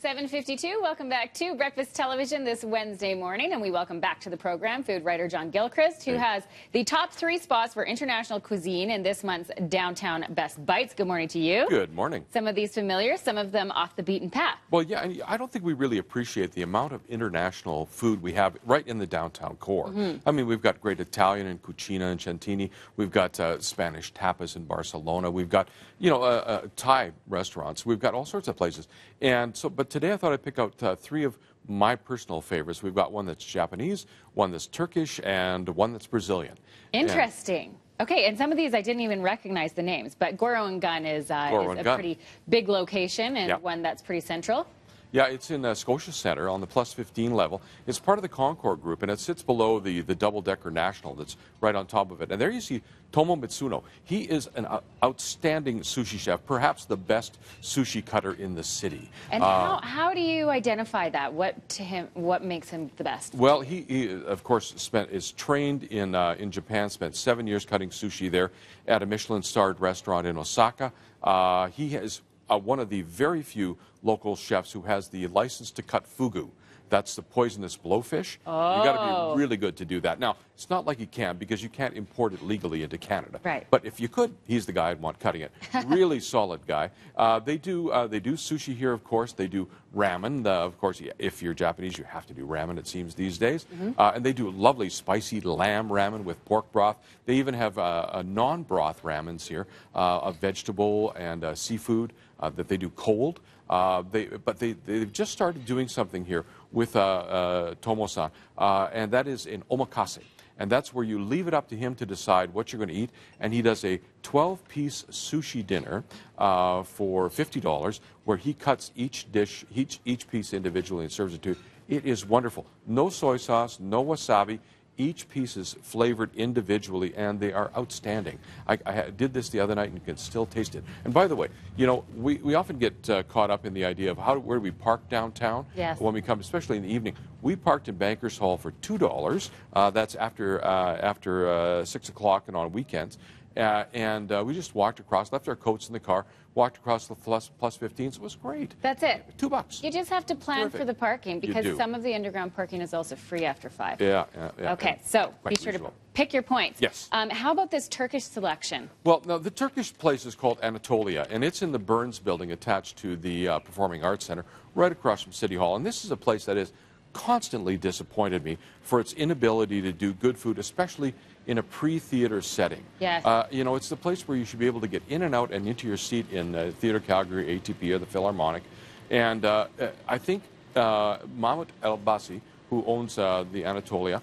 7:52. Welcome back to Breakfast Television this Wednesday morning, and we welcome back to the program food writer John Gilchrist, who has the top 3 spots for international cuisine in this month's Downtown Best Bites. Good morning to you. Good morning. Some of these familiar, some of them off the beaten path. Well, yeah, and I don't think we really appreciate the amount of international food we have right in the downtown core. I mean, we've got great Italian and cucina and centini. We've got Spanish tapas in Barcelona. We've got, Thai restaurants. We've got all sorts of places. And so, but today I thought I'd pick out 3 of my personal favorites. We've got one that's Japanese, one that's Turkish, and one that's Brazilian. Interesting. Okay, and some of these I didn't even recognize the names, but Goro and Gun is a pretty big location and one that's pretty central. Yeah, it's in Scotia Centre on the plus 15 level. It's part of the Concord Group, and it sits below the double-decker National that's right on top of it. And there you see Tomo Mitsuno. He is an outstanding sushi chef, perhaps the best sushi cutter in the city. And how do you identify that? What makes him the best? Well, he of course is trained in Japan. Spent 7 years cutting sushi there at a Michelin-starred restaurant in Osaka. He has one of the very few local chefs who has the license to cut fugu. That's the poisonous blowfish. Oh. You got to be really good to do that. Now, it's not like you can, because you can't import it legally into Canada. Right. But if you could, he's the guy I'd want cutting it. Really solid guy. They do sushi here, of course. They do ramen. Of course, if you're Japanese, you have to do ramen, it seems, these days. And they do lovely spicy lamb ramen with pork broth. They even have a non-broth ramens here of vegetable and seafood that they do cold. They've just started doing something here with Tomo-san, and that is in omakase. And that's where you leave it up to him to decide what you're going to eat. And he does a 12-piece sushi dinner for $50, where he cuts each dish, each piece individually and serves it to you. It is wonderful. No soy sauce, no wasabi. Each piece is flavored individually, and they are outstanding. I did this the other night, and you can still taste it. And by the way, we often get caught up in the idea of where do we park downtown when we come, especially in the evening. We parked in Bankers Hall for $2. That's after 6 o'clock and on weekends. We just walked across, left our coats in the car, walked across the plus 15s. It was great. That's it. $2. You just have to plan for the parking, because some of the underground parking is also free after 5. Yeah. Okay, so be sure to pick your points. Yes. How about this Turkish selection? Well, now, the Turkish place is called Anatolia, and it's in the Burns building attached to the Performing Arts Center, right across from City Hall. And this is a place that has constantly disappointed me for its inability to do good food, especially in a pre-theater setting. Yes. It's the place where you should be able to get in and out and into your seat in Theatre Calgary, ATP, or the Philharmonic. And I think Mahmoud El-Bassi, who owns the Anatolia,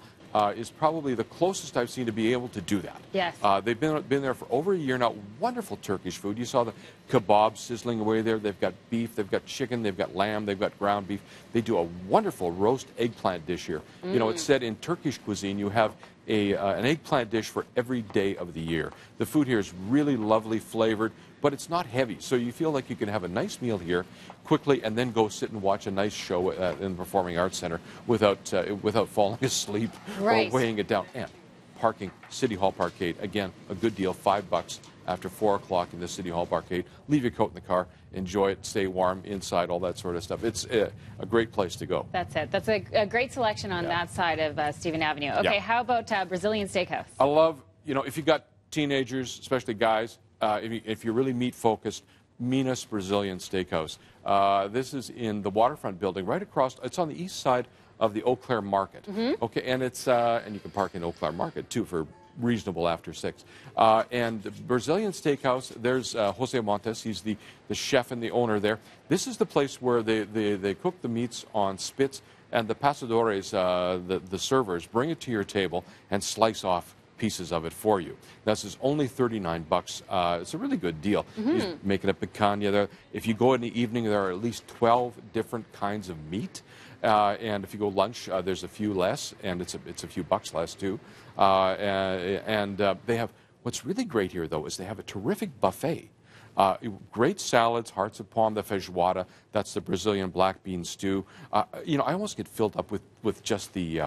is probably the closest I've seen to be able to do that. Yes. They've been there for over a year now. Wonderful Turkish food. You saw the kebabs sizzling away there. They've got beef, they've got chicken, they've got lamb, they've got ground beef. They do a wonderful roast eggplant dish here. It's said in Turkish cuisine you have an eggplant dish for every day of the year. The food here is really lovely flavored, but it's not heavy. So you feel like you can have a nice meal here quickly and then go sit and watch a nice show in the Performing Arts Center without falling asleep or weighing it down. And parking, City Hall Parkade, again, a good deal, $5 after 4 o'clock in the City Hall Parkade. Leave your coat in the car, enjoy it, stay warm inside, all that sort of stuff. It's a great place to go. That's it. That's a great selection on that side of Stephen Avenue. Okay, how about Brazilian Steakhouse? I love, if you've got teenagers, especially guys, if you're really meat-focused, Minas Brazilian Steakhouse. This is in the waterfront building, right across. It's on the east side of the Eau Claire Market. Okay, and it's and you can park in Eau Claire Market too for reasonable after 6. And the Brazilian Steakhouse, there's Jose Montes. He's the chef and the owner there. This is the place where they cook the meats on spits, and the pasadores, the servers, bring it to your table and slice off pieces of it for you. This is only $39. It's a really good deal. He's making a picanha there. If you go in the evening, there are at least 12 different kinds of meat. And if you go lunch, there's a few less, and it's a few bucks less too. They have, what's really great here though is they have a terrific buffet. Great salads, hearts of palm, the feijoada, that's the Brazilian black bean stew. You know, I almost get filled up with just the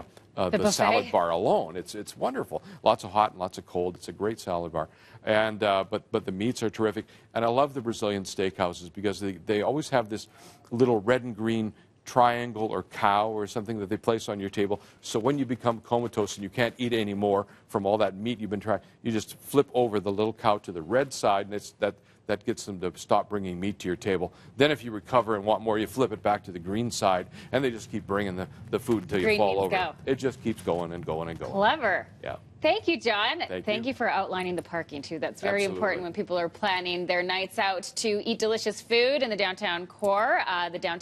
salad bar alone. It's wonderful. Lots of hot and lots of cold. It's a great salad bar. And but the meats are terrific. And I love the Brazilian steakhouses because they always have this little red and green triangle or cow or something that they place on your table. So when you become comatose and you can't eat anymore from all that meat you've been trying, you just flip over the little cow to the red side, and it's that gets them to stop bringing meat to your table. Then if you recover and want more, you flip it back to the green side, and they just keep bringing the food until you fall over. Go. It just keeps going and going and going. Clever. Yeah. Thank you, John. Thank you For outlining the parking, too. That's very Absolutely. important when people are planning their nights out to eat delicious food in the downtown core. The downtown